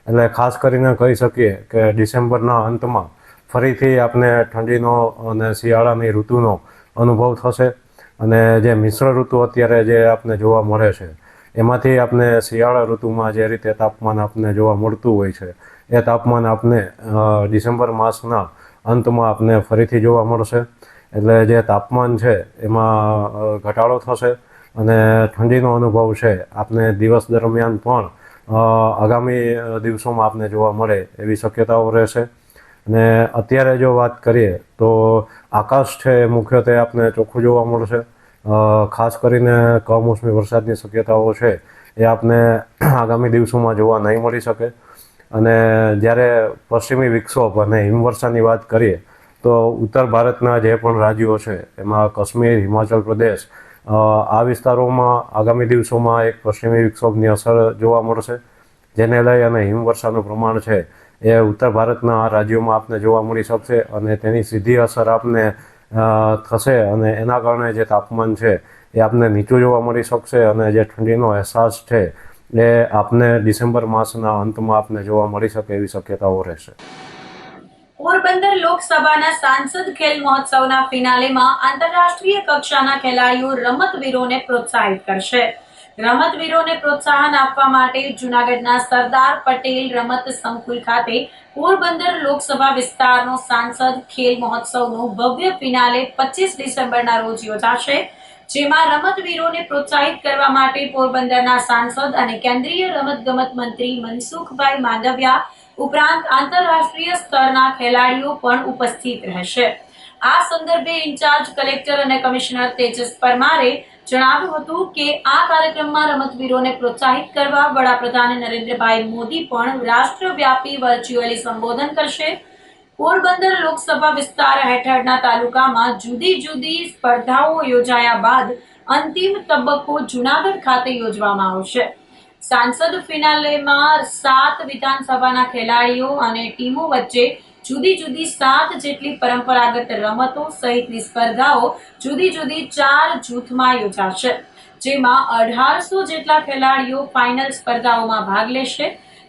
એટલે ખાસ કરીને કહી શકીએ કે ડિસેમ્બરના અંતમાં ફરીથી આપને ઠંડીનો અને શિયાળાની ઋતુનો અનુભવ થશે. અને જે મિશ્ર ઋતુ અત્યારે જે આપને જોવા મળે છે એમાંથી આપને શિયાળા ઋતુમાં જે રીતે તાપમાન આપને જોવા મળતું હોય છે એ તાપમાન આપને ડિસેમ્બર માસના અંતમાં આપને ફરીથી જોવા મળશે. એટલે જે તાપમાન છે એમાં ઘટાડો થશે અને ઠંડીનો અનુભવ છે આપને દિવસ દરમિયાન પણ આગામી દિવસોમાં આપને જોવા મળે એવી શક્યતાઓ રહેશે. અને અત્યારે જો વાત કરીએ તો આકાશ છે એ મુખ્યત્વે આપને ચોખ્ખું જોવા મળશે. ખાસ કરીને કમોસમી વરસાદની શક્યતાઓ છે એ આપને આગામી દિવસોમાં જોવા નહીં મળી શકે. અને જ્યારે પશ્ચિમી વિક્ષોભ અને હિમવર્ષાની વાત કરીએ તો ઉત્તર ભારતના જે પણ રાજ્યો છે એમાં કાશ્મીર, હિમાચલ પ્રદેશ આ વિસ્તારોમાં આગામી દિવસોમાં એક પશ્ચિમી વિક્ષોભની અસર જોવા મળશે, જેને લઈ અને હિમવર્ષાનું પ્રમાણ છે એ ઉત્તર ભારતના રાજ્યોમાં આપને જોવા મળી શકશે અને તેની સીધી અસર આપને થશે અને એના કારણે જે તાપમાન છે એ આપને નીચું જોવા મળી શકશે અને જે ઠંડીનો અહેસાસ છે એ આપને ડિસેમ્બર માસના અંતમાં આપને જોવા મળી શકે એવી શક્યતાઓ રહેશે. પોરબંદર લોકસભાના સાંસદ ખેલ મહોત્સવના ફિનાલેમાં આંતરરાષ્ટ્રીય કક્ષાના ખેલાડીઓ રમતવીરોને પ્રોત્સાહિત કરશે. રમતવીરોને પ્રોત્સાહન આપવા માટે જૂનાગઢના સરદાર પટેલ રમત સંકુલ ખાતે પોરબંદર લોકસભા વિસ્તારનો સાંસદ ખેલ મહોત્સવનો ભવ્ય ફિનાલે 25 ડિસેમ્બરના રોજ યોજાશે, જેમાં રમતવીરોને પ્રોત્સાહિત કરવા માટે પોરબંદરના સાંસદ અને કેન્દ્રીય રમતગમત મંત્રી મનસુખભાઈ માંડવિયા ઉપરાંત આંતરરાષ્ટ્રીય સ્તરના ખેલાડીઓ પણ ઉપસ્થિત રહેશે. આ સંદર્ભે ઇન્ચાર્જ કલેક્ટર અને કમિશનર તેજસ પરમારે જણાવ્યું હતું કે આ કાર્યક્રમમાં રમતવીરોને પ્રોત્સાહિત કરવા વડાપ્રધાન નરેન્દ્રભાઈ મોદી પણ રાષ્ટ્રવ્યાપી વર્ચ્યુઅલી સંબોધન કરશે. પોરબંદર લોકસભા વિસ્તાર હેઠળના તાલુકામાં જુદી જુદી સ્પર્ધાઓ યોજાયા બાદ અંતિમ તબક્કો જૂનાગઢ ખાતે યોજવામાં આવશે. સાંસદ ફિનાલેમાં 7 વિધાનસભાના ખેલાડીઓ અને ટીમો વચ્ચે જુદી જુદી 7 જેટલી પરંપરાગત રમતો સહિતની સ્પર્ધાઓ જુદી જુદી 4 જૂથમાં યોજાશે, જેમાં 1800 જેટલા ખેલાડીઓ ફાઇનલ સ્પર્ધાઓમાં ભાગ લેશે.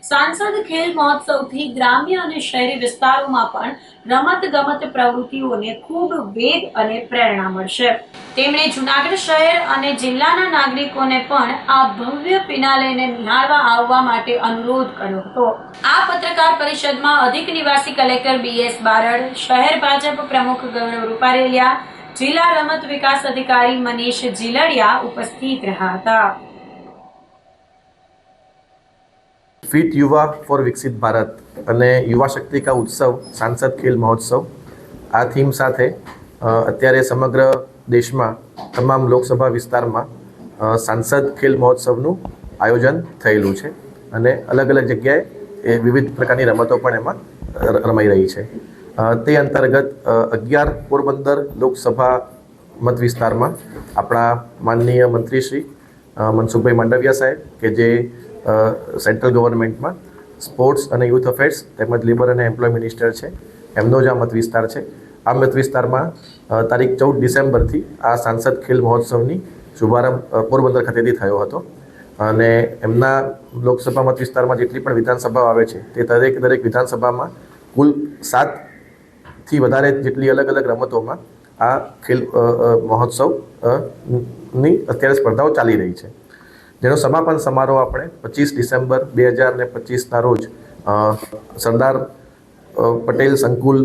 સાંસદ ખેલ મહોત્સવથી ગ્રામ્ય અને શહેરી વિસ્તારોમાં પણ રમત-ગમત પ્રવૃત્તિઓને ખૂબ વેગ અને પ્રેરણા મળશે. તેમણે જૂનાગઢ શહેર અને જિલ્લાના નાગરિકોને પણ આ ભવ્ય ફિનાલેને નિહાળવા આવવા માટે અનુરોધ કર્યો હતો. આ પત્રકાર પરિષદમાં અધિક નિવાસી કલેક્ટર BS બારડ, શહેર ભાજપ પ્રમુખ ગૌરવ રૂપારેલિયા, જિલ્લા રમત વિકાસ અધિકારી મનીષ જીલડિયા ઉપસ્થિત રહ્યા હતા. ફિટ યુવા ફોર વિકસિત ભારત અને યુવા શક્તિ કા ઉત્સવ સાંસદ ખેલ મહોત્સવ આ થીમ સાથે અત્યારે સમગ્ર દેશમાં તમામ લોકસભા વિસ્તારમાં સાંસદ ખેલ મહોત્સવનું આયોજન થયેલું છે અને અલગ અલગ જગ્યાએ વિવિધ પ્રકારની રમતો પણ એમાં રમાઈ રહી છે. તે અંતર્ગત 11 પોરબંદર લોકસભા મત વિસ્તારમાં આપણા માનનીય મંત્રી શ્રી મનસુખભાઈ માંડવિયા સાહેબ કે જે સેન્ટ્રલ ગવર્મેન્ટમાં સ્પોર્ટ્સ અને યુથ અફેર્સ તેમજ લેબર અને એમ્પ્લોય મિનિસ્ટર છે, એમનો જ આ મત વિસ્તાર છે. આ મત વિસ્તારમાં તારીખ 14 ડિસેમ્બરથી આ સાંસદ ખેલ મહોત્સવની શુભારંભ પોરબંદર ખાતેથી થયો હતો અને એમના લોકસભા મત વિસ્તારમાં જેટલી પણ વિધાનસભાઓ આવે છે તે દરેક વિધાનસભામાં કુલ 7થી વધારે જેટલી અલગ અલગ રમતોમાં આ ખેલ મહોત્સવની અત્યારે સ્પર્ધાઓ ચાલી રહી છે, જેનો સમાપન સમારોહ આપણે 25 ડિસેમ્બર 2025ના રોજ સરદાર પટેલ સંકુલ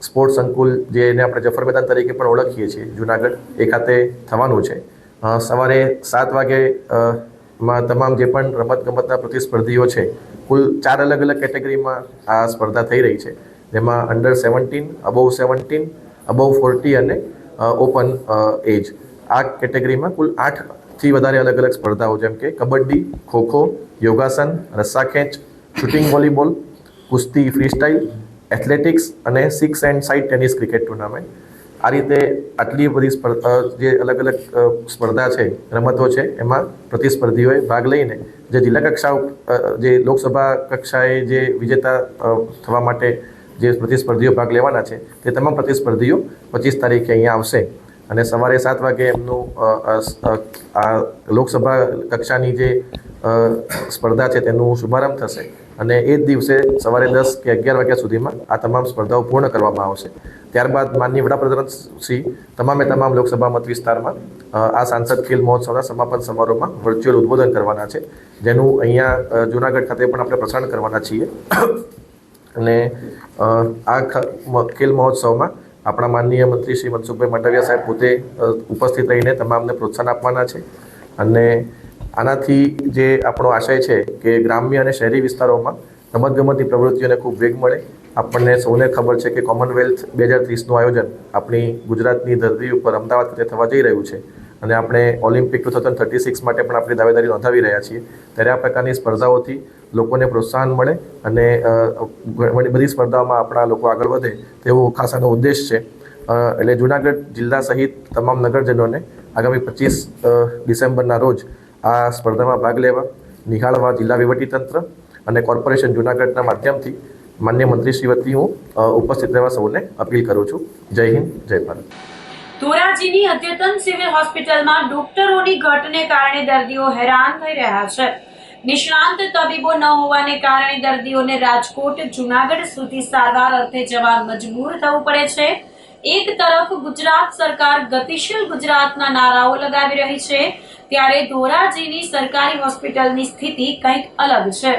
સ્પોર્ટ્સ સંકુલ, જેને આપણે જફર મેદાન તરીકે પણ ઓળખીએ છીએ જૂનાગઢ, એ ખાતે થવાનું છે. સવારે 7 વાગે માં તમામ જે પણ રમતગમતના પ્રતિસ્પર્ધીઓ છે, કુલ 4 અલગ અલગ કેટેગરીમાં આ સ્પર્ધા થઈ રહી છે, જેમાં અંડર 17, અબોવ 17, અબોવ 40 અને ઓપન એજ. આ કેટેગરીમાં કુલ 8થી વધારે અલગ અલગ સ્પર્ધાઓ જેમ કે કબડ્ડી, ખોખો, યોગાસન, રસ્સાખેંચ, શૂટિંગ વોલીબોલ, કુસ્તી ફ્રીસ્ટાઇલ, એથ્લેટિક્સ અને 6 and side tennis cricket tournament. આ રીતે આટલી બધી જે અલગ અલગ સ્પર્ધા છે, રમતો છે, એમાં પ્રતિસ્પર્ધીઓએ ભાગ લઈને જે જિલ્લા કક્ષા જે લોકસભા કક્ષાએ જે વિજેતા થવા માટે જે પ્રતિસ્પર્ધીઓ ભાગ લેવાના છે તે તમામ પ્રતિસ્પર્ધીઓ 25 તારીખે અહીંયા આવશે અને સવારે 7 વાગે એમનું આ લોકસભા કક્ષાની જે સ્પર્ધા છે તેનું શુભારંભ થશે અને એ જ દિવસે સવારે 10 કે 11 વાગ્યા સુધીમાં આ તમામ સ્પર્ધાઓ પૂર્ણ કરવામાં આવશે. ત્યારબાદ માનનીય વડાપ્રધાન શ્રી તમામ લોકસભા મત વિસ્તારમાં આ સાંસદ ખેલ મહોત્સવના સમાપન સમારોહમાં વર્ચ્યુઅલ ઉદ્બોધન કરવાના છે, જેનું અહીંયા જૂનાગઢ ખાતે પણ આપણે પ્રસારણ કરવાના છીએ અને આ ખેલ મહોત્સવમાં આપણા માનનીય મંત્રી શ્રી મનસુખભાઈ માંડવિયા સાહેબ પોતે ઉપસ્થિત રહીને તમામને પ્રોત્સાહન આપવાના છે અને આનાથી જે આપણો આશય છે કે ગ્રામ્ય અને શહેરી વિસ્તારોમાં રમતગમતની પ્રવૃત્તિઓને ખૂબ વેગ મળે. આપણને સૌને ખબર છે કે કોમનવેલ્થ 2030નું આયોજન આપણી ગુજરાતની ધરતી ઉપર અમદાવાદ ખાતે થવા જઈ રહ્યું છે અને આપણે ઓલિમ્પિક 2036 માટે પણ આપણી દાવેદારી નોંધાવી રહ્યા છીએ. ત્યારે આ પ્રકારની સ્પર્ધાઓથી લોકોને પ્રોત્સાહન મળે અને બધી સ્પર્ધાઓમાં આપણા લોકો આગળ વધે તેવો ખાસ આનો ઉદ્દેશ છે. એટલે જૂનાગઢ જિલ્લા સહિત તમામ નગરજનોને આગામી 25 ડિસેમ્બરના રોજ આ સ્પર્ધામાં ભાગ લેવા, નિહાળવા જિલ્લા વહીવટીતંત્ર અને કોર્પોરેશન જૂનાગઢના માધ્યમથી માન્ય મંત્રીશ્રી વતી હું ઉપસ્થિત રહેવા સૌને અપીલ કરું છું. જય હિન્દ, જય ભારત. ધોરાજીની અદ્યતન સિવિલ હોસ્પિટલમાં ડોક્ટરોની ઘટને કારણે દર્દીઓ હેરાન થઈ રહ્યા છે. નિષ્ણાંત તબીબો ન હોવાને કારણે દર્દીઓને રાજકોટ, જૂનાગઢ સુધી સારવાર અર્થે જવા મજબૂર થવું પડે છે. એક તરફ ગુજરાત સરકાર ગતિશીલ ગુજરાતના નારાઓ લગાવી રહી છે, ત્યારે ધોરાજીની સરકારી હોસ્પિટલની સ્થિતિ કંઈક અલગ છે.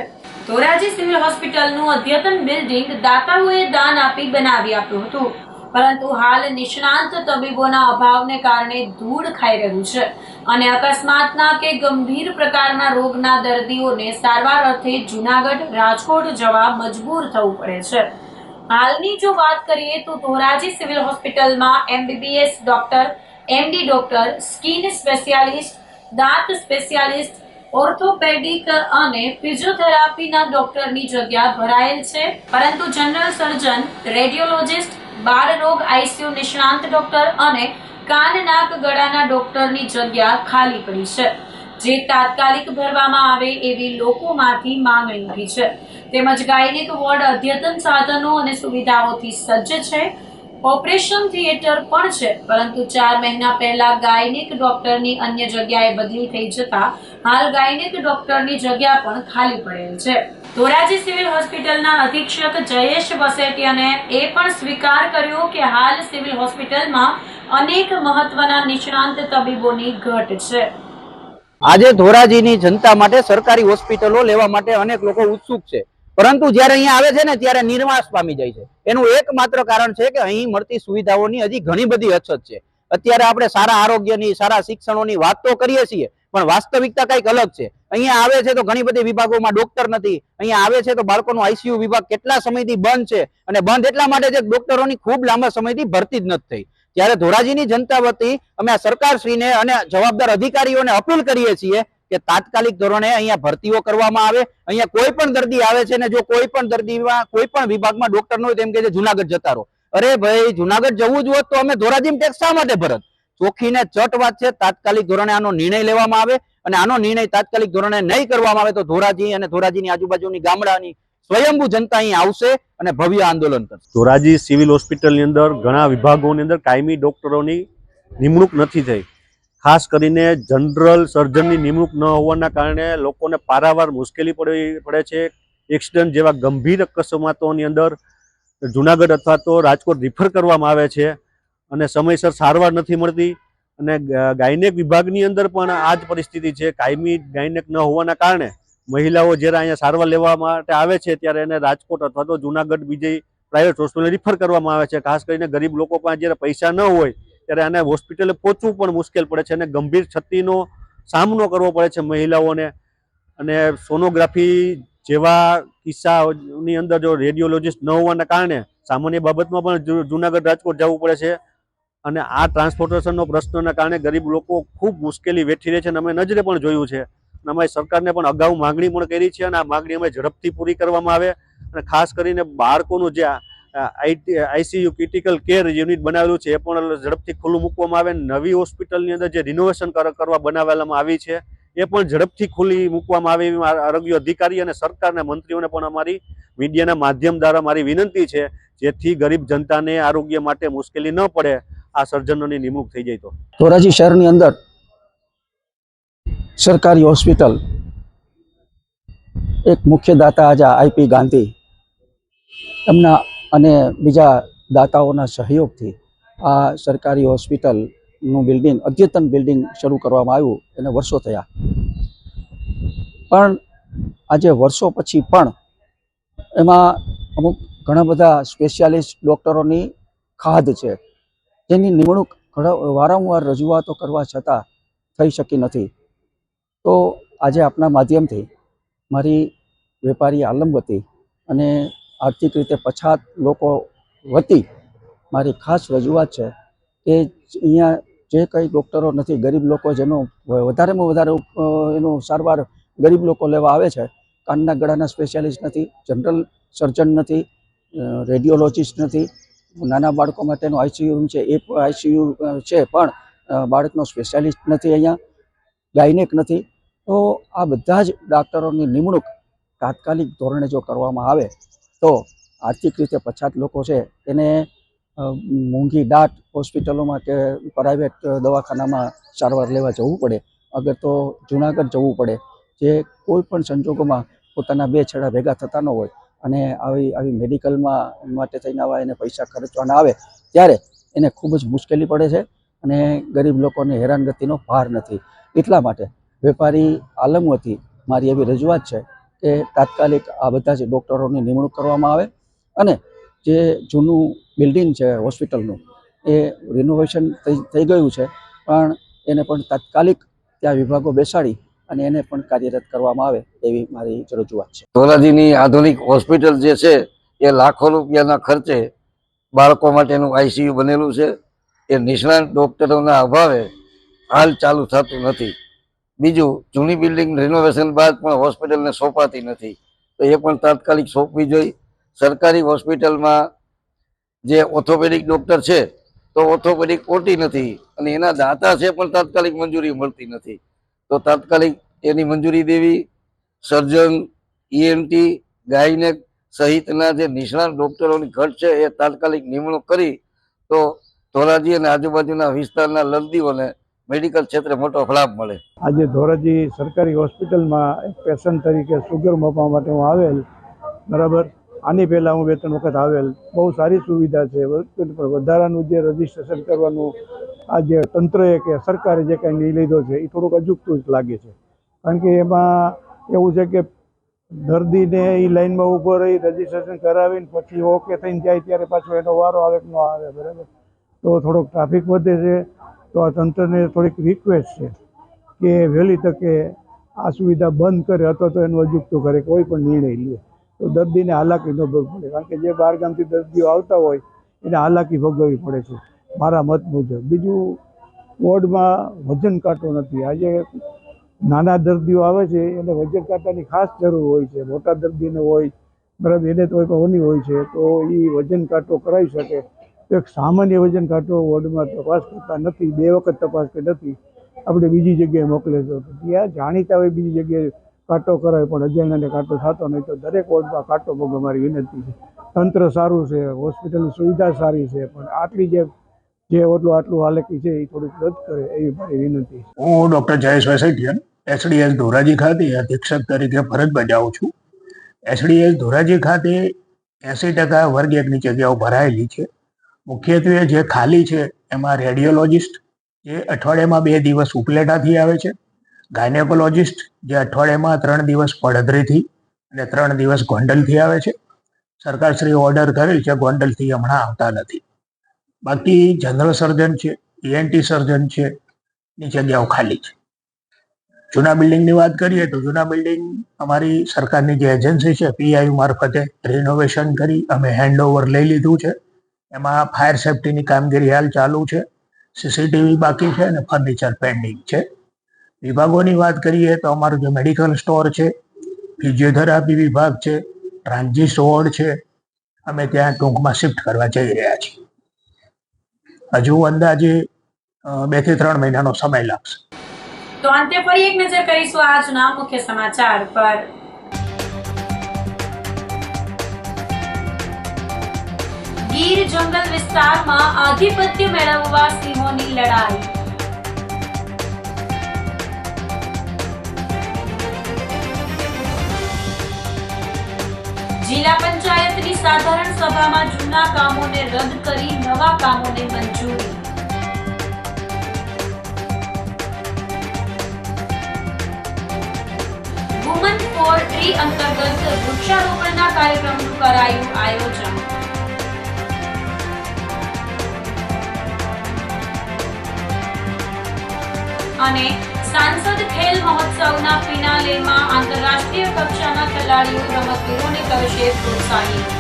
ધોરાજી સિવિલ હોસ્પિટલનું અદ્યતન બિલ્ડિંગ દાતાઓએ દાન આપી બનાવી આપ્યું હતું, પરંતુ હાલ નિષ્ણાંત તબીબોના અભાવને કારણે ધૂળ ખાઈ રહ્યું છે અને અકસ્માતના કે ગંભીર પ્રકારના રોગના દર્દીઓને સારવાર અર્થે જૂનાગઢ, રાજકોટ જવા મજબૂર થવું પડે છે. હાલની જો વાત કરીએ તો ધોરાજી સિવિલ હોસ્પિટલમાં MBBS doctor, MD doctor, skin specialist, દાંત સ્પેશિયાલિસ્ટ, ઓર્થોપેડિક અને ફિઝિયોથેરાપીના ડોક્ટરની જગ્યા ભરાયેલ છે, પરંતુ જનરલ સર્જન, રેડિયોલોજિસ્ટ, બાળ રોગ ICU નિષ્ણાંત ડોક્ટર અને કાન, નાક, ગળાના ડોક્ટરની જગ્યા ખાલી પડી છે, જે તાત્કાલિક ભરવામાં આવે એવી લોકોમાંથી માંગણી ઉઠી છે. તેમજ ગાયનેક વોર્ડ અદ્યતન સાધનો અને સુવિધાઓથી સજ્જ છે. ઓપરેશન થિયેટર પણ છે, પરંતુ 4 મહિના પહેલા ગાયનેક ડોક્ટરની અન્ય જગ્યાએ બદલી થઈ જતા હાલ ગાયનેક ડોક્ટરની જગ્યા પણ ખાલી પડેલ છે. ધોરાજી સિવિલ હોસ્પિટલના અધિક્ષક જયેશ વસેટિયાને એ પણ સ્વીકાર કર્યો કે હાલ સિવિલ હોસ્પિટલમાં અનેક મહત્વના નિષ્ણાંત તબીબોની ઘટ છે. આજે ધોરાજીની જનતા માટે સરકારી હોસ્પિટલો લેવા માટે અનેક લોકો ઉત્સુક છે, પરંતુ જ્યારે અહીંયા આવે છે ને ત્યારે નિર્માસ પામી જાય છે. એનું એકમાત્ર કારણ છે કે અહીં મળતી સુવિધાઓની હજી ઘણી બધી અછત છે. અત્યારે આપણે સારા આરોગ્યની, સારા શિક્ષણોની વાત તો કરીએ છીએ, પણ વાસ્તવિકતા કંઈક અલગ છે. અહીંયા આવે છે તો ઘણી બધી વિભાગોમાં ડોક્ટર નથી. અહીંયા આવે છે તો બાળકોનો ICU વિભાગ કેટલા સમયથી બંધ છે, અને બંધ એટલા માટે છે ડોક્ટરોની ખૂબ લાંબા સમયથી ભરતી જ નથી થઈ. ત્યારે ધોરાજીની જનતા વતી અમે આ સરકારશ્રીને અને જવાબદાર અધિકારીઓને અપીલ કરીએ છીએ કે તાત્કાલિક ધોરણે અહીંયા ભરતીઓ કરવામાં આવે. અહીંયા કોઈ પણ દર્દી આવે છે ને જો કોઈ પણ દર્દીમાં કોઈ પણ વિભાગમાં ડોક્ટર ન હોય તેમ કે છે જુનાગઢ જતા રહો. અરે ભાઈ, જુનાગઢ જવું જ હોત તો અમે ધોરાજીમાં ટેક્સ શા માટે ભરત? ચોખ્ખી ને ચટ વાત છે. તાત્કાલિક ધોરણે આનો નિર્ણય લેવામાં આવે, અને આનો નિર્ણય તાત્કાલિક ધોરણે નહીં કરવામાં આવે તો ધોરાજી અને ધોરાજીની આજુબાજુની ગામડાની સ્વયંભૂ જનતા અહીં આવશે અને ભવ્ય આંદોલન કરશે. ધોરાજી સિવિલ હોસ્પિટલની અંદર ઘણા વિભાગોની અંદર કાયમી ડોક્ટરોની નિમણૂક નથી થઈ. ખાસ કરીને જનરલ સર્જનની નિમણૂક ન હોવાના કારણે લોકોને પારાવાર મુશ્કેલી પડે છે. એક્સિડન્ટ જેવા ગંભીર અકસ્માતોની અંદર જુનાગઢ અથવા તો રાજકોટ રિફર કરવામાં આવે છે અને સમયસર સારવાર નથી મળતી. અને ગાયનેક વિભાગની અંદર પણ આ જ પરિસ્થિતિ છે. કાયમી ગાયનેક ન હોવાના કારણે મહિલાઓ જ્યારે અહીંયા સારવાર લેવા માટે આવે છે ત્યારે એને રાજકોટ અથવા તો જુનાગઢ બીજી પ્રાઇવેટ હોસ્પિટલ રિફર કરવામાં આવે છે. ખાસ કરીને ગરીબ લોકો પાસે જ્યારે પૈસા ન હોય ત્યારે આને હોસ્પિટલે પહોંચવું પણ મુશ્કેલ પડે છે અને ગંભીર ક્ષતિનો સામનો કરવો પડે છે મહિલાઓને. અને સોનોગ્રાફી જેવા કિસ્સાની અંદર જો રેડિયોલોજિસ્ટ ન હોવાના કારણે સામાન્ય બાબતમાં પણ જુનાગઢ રાજકોટ જવું પડે છે. અને આ ટ્રાન્સપોર્ટેશનનો પ્રશ્નના કારણે ગરીબ લોકો ખૂબ મુશ્કેલી વેઠી રહે છે અને અમે નજરે પણ જોયું છે. અને અમે સરકારને પણ અગાઉ માગણી પણ કરી છે અને આ માગણી અમે ઝડપથી પૂરી કરવામાં આવે. અને ખાસ કરીને બાળકોનું જે ICU ક્રિટિકલ કેર યુનિટ બનાવેલું છે એ પણ ઝડપથી ખુલ્લું મૂકવામાં આવે. નવી હોસ્પિટલની અંદર જે રિનોવેશન કરવા બનાવવામાં આવી છે એ પણ ઝડપથી ખુલ્લી મૂકવામાં આવે એવી આરોગ્ય અધિકારી અને સરકારના મંત્રીઓને પણ અમારી મીડિયાના માધ્યમ દ્વારા મારી વિનંતી છે, જેથી ગરીબ જનતાને આરોગ્ય માટે મુશ્કેલી ન પડે. આ સર્જનોની નિમણૂક થઈ જાય તો ધોરાજી શહેરની અંદર સરકારી હોસ્પિટલ એક મુખ્ય દાતા આજે IP ગાંધી એમના અને બીજા દાતાઓના સહયોગથી આ સરકારી હોસ્પિટલનું બિલ્ડિંગ, અદ્યતન બિલ્ડિંગ શરૂ કરવામાં આવ્યું એને વર્ષો થયા. પણ આજે વર્ષો પછી પણ એમાં અમુક ઘણા બધા સ્પેશિયાલિસ્ટ ડૉક્ટરોની ખાધ છે, જેની નિમણૂક વારંવાર રજૂઆતો કરવા છતાં થઈ શકી નથી. તો આજે આપના માધ્યમથી મારી વેપારી આલમ વતી અને આર્થિક રીતે પછાત લોકો વતી મારી ખાસ રજૂઆત છે કે અહીંયા જે કંઈ ડૉક્ટરો નથી, ગરીબ લોકો જેનો વધારેમાં વધારે એનું સારવાર ગરીબ લોકો લેવા આવે છે, કાનના ગળાના સ્પેશિયાલિસ્ટ નથી, જનરલ સર્જન નથી, રેડિયોલોજિસ્ટ નથી, નાના બાળકો માટેનો ICU છે એ ICU છે પણ બાળકનો સ્પેશિયાલિસ્ટ નથી, અહીંયા ગાયનેક નથી. તો આ બધા જ ડાક્ટરોની નિમણૂક તાત્કાલિક ધોરણે જો કરવામાં આવે તો આર્થિક રીતે પછાત લોકો છે એને મોંઘી દાટ હોસ્પિટલોમાં કે પ્રાઇવેટ દવાખાનામાં સારવાર લેવા જવું પડે, અગર તો જુનાગઢ જવું પડે, જે કોઈ પણ સંજોગોમાં પોતાના બે છેડા ભેગા થતા ન હોય અને આવી મેડિકલમાં માટે થઈને આવા એને પૈસા ખર્ચવાના આવે ત્યારે એને ખૂબ જ મુશ્કેલી પડે છે અને ગરીબ લોકોને હેરાનગતિનો ભાર નથી. એટલા માટે વેપારી આલમ વતી મારી એવી રજૂઆત છે કે તાત્કાલિક આ બધા જ ડૉક્ટરોની નિમણૂક કરવામાં આવે અને જે જૂનું બિલ્ડિંગ છે હોસ્પિટલનું એ રિનોવેશન થઈ ગયું છે, પણ એને પણ તાત્કાલિક ત્યાં વિભાગો બેસાડી અને એને પણ કાર્યરત કરવામાં આવે એવી મારી રજૂઆત છે. ધોરાજીની આધુનિક હોસ્પિટલ જે છે એ લાખો રૂપિયાના ખર્ચે બાળકો માટેનું આઈસીયુ બનેલું છે. એ નિષ્ણાત ડૉક્ટરોના અભાવે હાલ ચાલુ થતું નથી. બીજું, જૂની બિલ્ડિંગ રિનોવેશન બાદ પણ હોસ્પિટલને સોંપાતી નથી, તો એ પણ તાત્કાલિક સોંપવી જોઈએ. સરકારી હોસ્પિટલમાં જે ઓર્થોપેડિક ડૉક્ટર છે તો ઓર્થોપેડિક ઓટી નથી અને એના દાતા છે પણ તાત્કાલિક મંજૂરી મળતી નથી, તો તાત્કાલિક એની મંજૂરી દેવી. સર્જન, ઈએનટી, ગાયનેક સહિતના જે નિષ્ણાત ડૉક્ટરોની ઘટ છે એ તાત્કાલિક નિમણૂક કરી તો ધોરાજી અને આજુબાજુના વિસ્તારના દર્દીઓને મેડિકલ ક્ષેત્રે મોટો લાભ મળે. આજે ધોરાજી સરકારી હોસ્પિટલમાં એક પેશન્ટ તરીકે સુગર માપવા માટે હું આવેલ, બરાબર. આની પહેલાં હું 2-3 વખત આવેલ. બહુ સારી સુવિધા છે, પણ વધારાનું જે રજિસ્ટ્રેશન કરવાનું આ જે તંત્રએ કે સરકારે જે કાંઈ નિર્ણય લીધો છે એ થોડુંક અજુગતું જ લાગે છે. કારણ કે એમાં એવું છે કે દર્દીને એ લાઈનમાં ઊભો રહી રજિસ્ટ્રેશન કરાવીને પછી ઓકે થઈને જાય ત્યારે પાછો એનો વારો આવે કે ન આવે, બરાબર. તો થોડોક ટ્રાફિક વધે છે. તો આ તંત્રને થોડીક રિક્વેસ્ટ છે કે વહેલી તકે આ સુવિધા બંધ કરે અથવા તો એનું અજુગતું કરે, કોઈ પણ નિર્ણય લે તો દર્દીને હાલાકી ન ભોગવવી પડે. કારણ કે જે બહારગામથી દર્દીઓ આવતા હોય એને હાલાકી ભોગવવી પડે છે મારા મત મુજબ. બીજું, વોર્ડમાં વજન કાંટો નથી. આજે નાના દર્દીઓ આવે છે એને વજન કાંટાની ખાસ જરૂર હોય છે. મોટા દર્દીને હોય, બરાબર, એને તો હોની હોય છે, તો એ વજન કાંટો કરાવી શકે. તો એક સામાન્ય વજન કાંટો વોર્ડમાં તપાસ કરતા નથી, 2 વખત તપાસ કરી નથી, આપણે બીજી જગ્યાએ મોકલે છે. ત્યાં જાણીતા હોય બીજી જગ્યાએ કાંટો કરાવે, પણ અજાણ્યાને કાંટો થતો નહીં. તો દરેક વોર્ડમાં કાંટો ભોગવવા મારી વિનંતી છે. તંત્ર સારું છે, હોસ્પિટલની સુવિધા સારી છે, પણ આટલી જે આટલું હાલકી છે એ થોડીક રદ કરે એવી મારી વિનંતી છે. હું ડૉક્ટર જયેશ વસૈટિયા એસડીએસ ધોરાજી ખાતે અધિક્ષક તરીકે ફરજ બજાવું છું. એસડીએસ ધોરાજી ખાતે 80% વર્ગ 1ની જગ્યાઓ ભરાયેલી છે. મુખ્યત્વે જે ખાલી છે એમાં રેડિયોલોજિસ્ટ જે અઠવાડિયામાં 2 દિવસ ઉપલેટાથી આવે છે, ગાયનેકોલોજિસ્ટ જે અઠવાડિયામાં 3 દિવસ પડધરીથી અને 3 દિવસ ગોંડલથી આવે છે. સરકારશ્રી ઓર્ડર કરેલ છે, ગોંડલથી હમણાં આવતા નથી. બાકી જનરલ સર્જન છે, ઈએનટી સર્જન છે ની જગ્યાઓ ખાલી છે. જૂના બિલ્ડિંગની વાત કરીએ તો જૂના બિલ્ડિંગ અમારી સરકારની જે એજન્સી છે પીઆઈયુ મારફતે રિનોવેશન કરી અમે હેન્ડઓવર લઈ લીધું છે. એમાં ફાયર સેફ્ટીની કામગીરી હાલ ચાલુ છે, સીસીટીવી બાકી છે અને ફર્નિચર પેન્ડિંગ છે. વિભાગોની વાત કરીએ તો અમારું જે મેડિકલ સ્ટોર છે, ફિઝિયોથેરાપી વિભાગ છે, ટ્રાન્ઝિટ વોર્ડ છે, અમે ત્યાં ટૂંકમાં શિફ્ટ કરવા જઈ રહ્યા છીએ. હજુ અંદાજે 2 થી 3 મહિનાનો સમય લાગશે. તો અંતે ફરી એક નજર કરીશું આજના મુખ્ય સમાચાર પર. ગીર જંગલ વિસ્તારમાં આધિપત્ય મેળવવા સિંહોની લડાઈ. જિલ્લા પંચાયતની સાધારણ સભામાં જૂના કામોને રદ કરી નવા કામોને મંજૂરી. વુમન ફોર ટ્રી અંતર્ગત વૃક્ષારોપણના કાર્યક્રમનું કરાયું આયોજન. અને સાંસદ ખેલ મહોત્સવના ફિનાલેમાં આંતરરાષ્ટ્રીય કક્ષાના ખેલાડીઓ રમતવીરોને કરશે પ્રોત્સાહિત.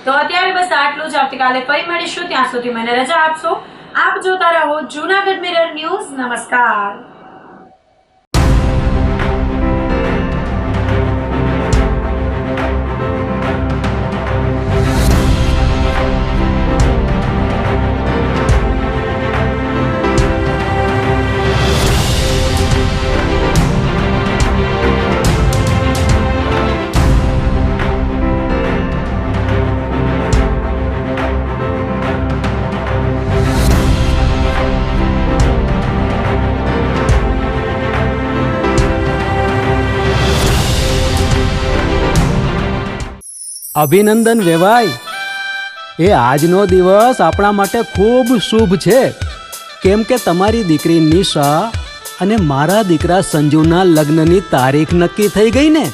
તો અત્યારે બસ આટલું જ. આવતીકાલે ફરી મળીશું, ત્યાં સુધી મને રજા આપશો. આપ જોતા રહો જૂનાગઢ મિરર ન્યૂઝ. નમસ્કાર. અભિનંદન વેવાઈ, એ આજનો દિવસ આપણા માટે ખૂબ શુભ છે, કેમ કે તમારી દીકરી નિશા અને મારા દીકરા સંજુના લગ્નની તારીખ નક્કી થઈ ગઈ ને.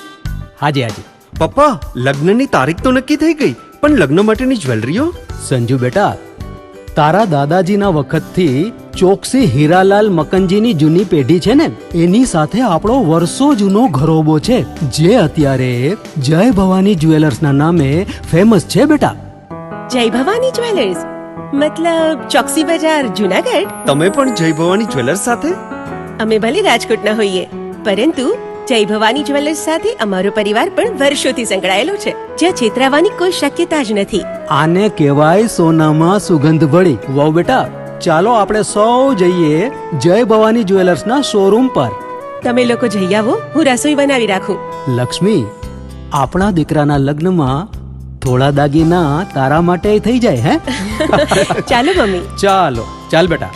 હાજી હાજી. પપ્પા, લગ્નની તારીખ તો નક્કી થઈ ગઈ, પણ લગ્ન માટેની જ્વેલરીઓ? સંજુ બેટા, તારા દાદાજીના વખતથી ચોકસી હીરાલાલ મકનજીની જૂની પેઢી છે ને, એની સાથે આપણો વર્ષો જૂનો ઘરોબો છે, જે અત્યારે જય ભવાની જ્વેલર્સના નામે ફેમસ છે બેટા. જય ભવાની જ્વેલર્સ મતલબ ચોકસી બજાર જુનાગઢ? તમે પણ જય ભવાની જ્વેલર્સ સાથે? અમે ભલે રાજકોટના હોઈએ, પરંતુ જય ભવાની જ્વેલર્સ સાથે અમારો પરિવાર પણ વર્ષોથી સંકળાયેલો છે, જ્યાં છેતરાવાની કોઈ શક્યતા જ નથી. આને કહેવાય સોનામાં સુગંધ ભળી. વાવ બેટા, ચાલો આપણે સૌ જઈએ જય ભવાની જ્વેલર્સના શોરૂમ પર. તમે લોકો જઈ આવો, હું રસોઈ બનાવી રાખું. લક્ષ્મી, આપણા દીકરાના લગ્નમાં થોડા દાગીના તારા માટે થઈ જાય. હે ચાલો મમ્મી. ચાલો ચાલ બેટા.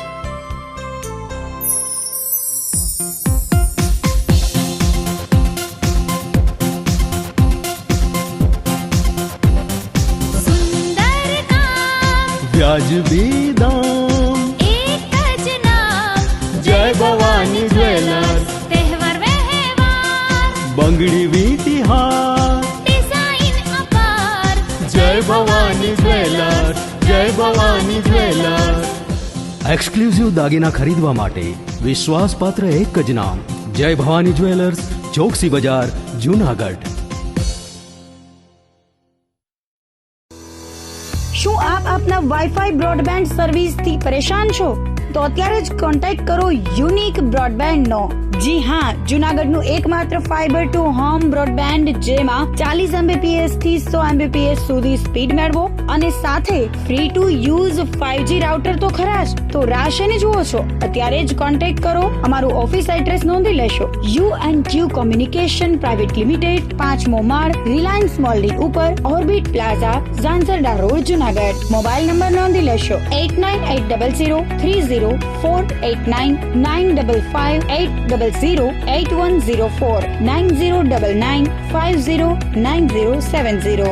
વ્યાજબી દામ, એક જ નામ, જય ભવાની જ્વેલર્સ. તહેવાર વ્યવહાર, બંગડી વીટી હાર, ડિઝાઇન અપાર, જય ભવાની જ્વેલર્સ, જય ભવાની જ્વેલર્સ. એક્સક્લુઝિવ દાગીના ખરીદવા માટે વિશ્વાસપાત્ર એક જ નામ, જય ભવાની જ્વેલર્સ, ચોકસી બજાર, જુનાગઢ. શું આપ આપના વાઈફાઈ બ્રોડબેન્ડ સર્વિસથી પરેશાન છો? તો અત્યારે જ કોન્ટેક્ટ કરો યુનિક બ્રોડબેન્ડ નો. જી હા, જુનાગઢનું એકમાત્ર ફાઈબર ટુ હોમ બ્રોડબેન્ડ, જેમાં 40 Mbps થી 100 Mbps સુધી સ્પીડ મેળવો અને સાથે free to use 5G router તો ખરા જ. તો રાહ શેની જુઓ છો? અત્યારે જ કોન્ટેક્ટ કરો. અમારું ઓફિસ એડ્રેસ નોંધી લેશો. U&Q કોમ્યુનિકેશન પ્રાઇવેટ લિમિટેડ, 5મો માળ, રિલાયન્સ મોલની ઉપર, orbit plaza, Zanzarda road, Junagadh. Mobile number નોંધી લેશો 8980030489 955 800 8104 9099 509070.